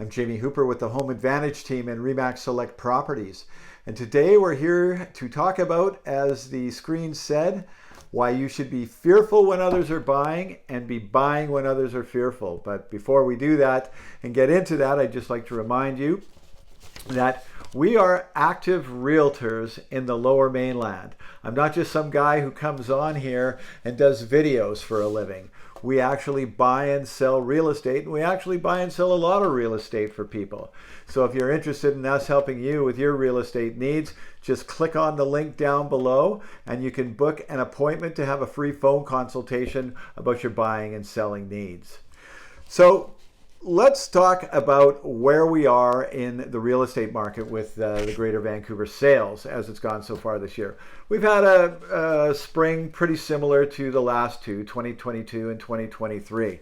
I'm Jamie Hooper with the Home Advantage team and RE/MAX Select Properties. And today we're here to talk about, as the screen said, why you should be fearful when others are buying and be buying when others are fearful. But before we do that and get into that, I'd just like to remind you that we are active realtors in the Lower Mainland. I'm not just some guy who comes on here and does videos for a living. We actually buy and sell real estate, and we actually buy and sell a lot of real estate for people. So if you're interested in us helping you with your real estate needs, just click on the link down below and you can book an appointment to have a free phone consultation about your buying and selling needs. So let's talk about where we are in the real estate market with the Greater Vancouver sales as it's gone so far this year. We've had a spring pretty similar to the last two, 2022 and 2023.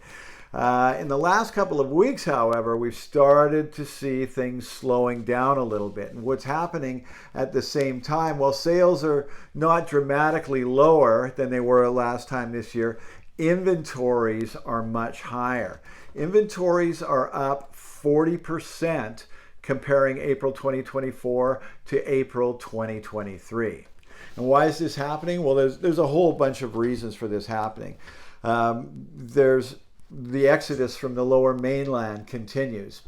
In the last couple of weeks, however, we've started to see things slowing down a little bit. And what's happening at the same time, while sales are not dramatically lower than they were last time this year, inventories are much higher. Inventories are up 40% comparing April 2024 to April 2023. And why is this happening? Well, there's a whole bunch of reasons for this happening. There's the exodus from the Lower Mainland continues.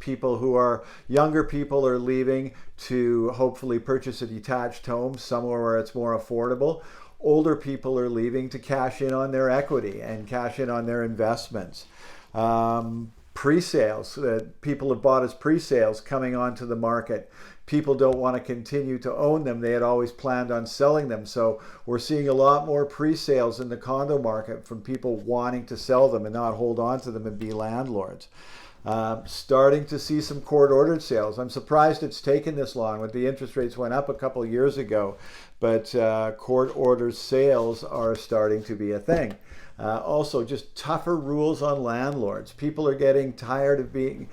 Younger people are leaving to hopefully purchase a detached home somewhere where it's more affordable. Older people are leaving to cash in on their equity and cash in on their investments. Pre-sales that people have bought as pre-sales coming onto the market. People don't want to continue to own them. They had always planned on selling them. So we're seeing a lot more pre-sales in the condo market from people wanting to sell them and not hold on to them and be landlords. Starting to see some court-ordered sales. I'm surprised it's taken this long. The interest rates went up a couple of years ago, but court-ordered sales are starting to be a thing. Also, just tougher rules on landlords. People are becoming tired of being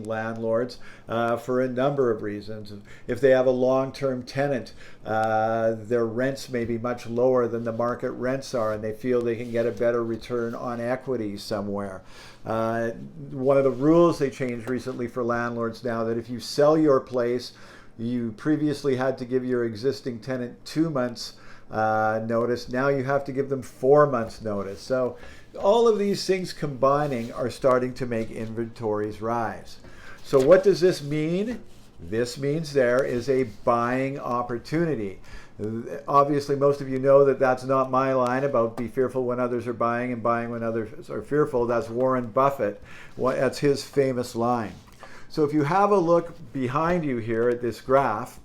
landlords for a number of reasons. If they have a long-term tenant, their rents may be much lower than the market rents are, and they feel they can get a better return on equity somewhere. One of the rules they changed recently for landlords now, that if you sell your place, you previously had to give your existing tenant 2 months notice. Now you have to give them 4 months notice. So all of these things combining are starting to make inventories rise. So what does this mean? This means there is a buying opportunity. Obviously, most of you know that that's not my line about be fearful when others are buying and buying when others are fearful. That's Warren Buffett. That's his famous line. So if you have a look behind you here at this graph,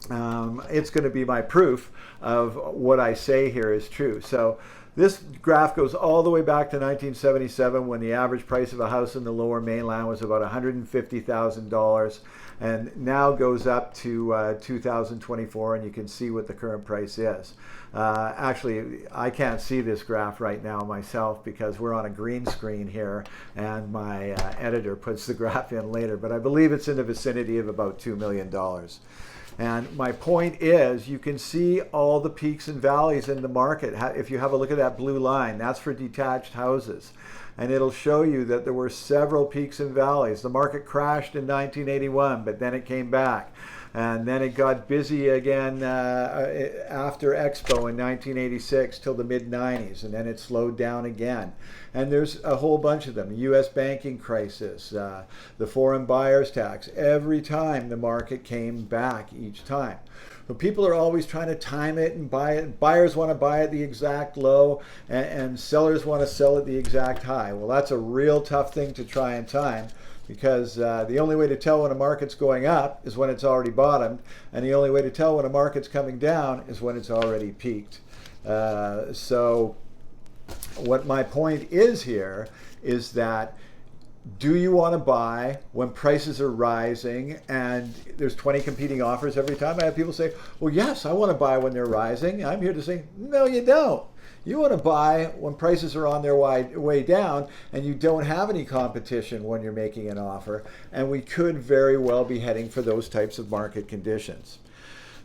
it's going to be my proof of what I say here is true. So this graph goes all the way back to 1977, when the average price of a house in the Lower Mainland was about $150,000, and now goes up to 2024, and you can see what the current price is. Actually, I can't see this graph right now myself because we're on a green screen here, and my editor puts the graph in later, but I believe it's in the vicinity of about $2 million. And my point is, you can see all the peaks and valleys in the market. If you have a look at that blue line, that's for detached houses. And it'll show you that there were several peaks and valleys. The market crashed in 1981, but then it came back. And then it got busy again after Expo in 1986 till the mid-90s, and then it slowed down again. And there's a whole bunch of them. U.S. banking crisis, the foreign buyers tax. Every time the market came back each time. But people are always trying to time it and buy it. Buyers want to buy at the exact low, and sellers want to sell at the exact high. Well, that's a real tough thing to try and time, because the only way to tell when a market's going up is when it's already bottomed, and the only way to tell when a market's coming down is when it's already peaked. So what my point is here is that, do you want to buy when prices are rising and there's 20 competing offers every time? I have people say, well, yes, I want to buy when they're rising. I'm here to say, no, you don't. You want to buy when prices are on their way down and you don't have any competition when you're making an offer. And we could very well be heading for those types of market conditions.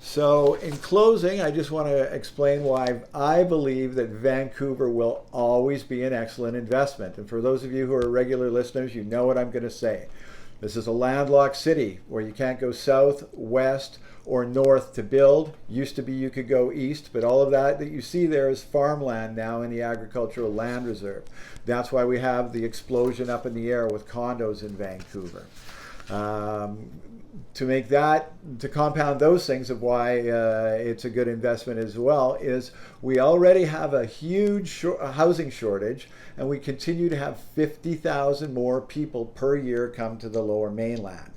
So in closing, I just want to explain why I believe that Vancouver will always be an excellent investment. And for those of you who are regular listeners, you know what I'm going to say. This is a landlocked city where you can't go south, west, or north to build. Used to be you could go east, but all of that you see there is farmland now in the agricultural land reserve. That's why we have the explosion up in the air with condos in Vancouver. To compound those things of why it's a good investment as well, is we already have a huge housing shortage, and we continue to have 50,000 more people per year come to the Lower Mainland.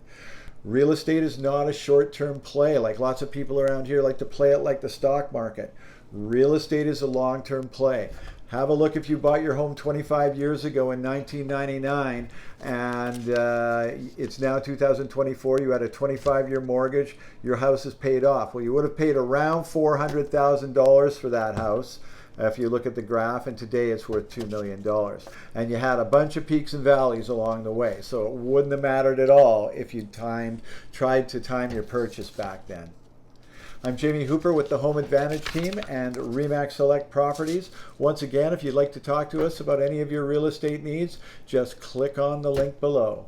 Real estate is not a short-term play like lots of people around here like to play it like the stock market. Real estate is a long-term play. Have a look if you bought your home 25 years ago in 1999 and it's now 2024, you had a 25-year mortgage, your house is paid off. Well, you would have paid around $400,000 for that house if you look at the graph, and today it's worth $2 million. And you had a bunch of peaks and valleys along the way, so it wouldn't have mattered at all if you tried to time your purchase back then. I'm Jamie Hooper with the Home Advantage team and RE/MAX Select Properties. Once again, if you'd like to talk to us about any of your real estate needs, just click on the link below.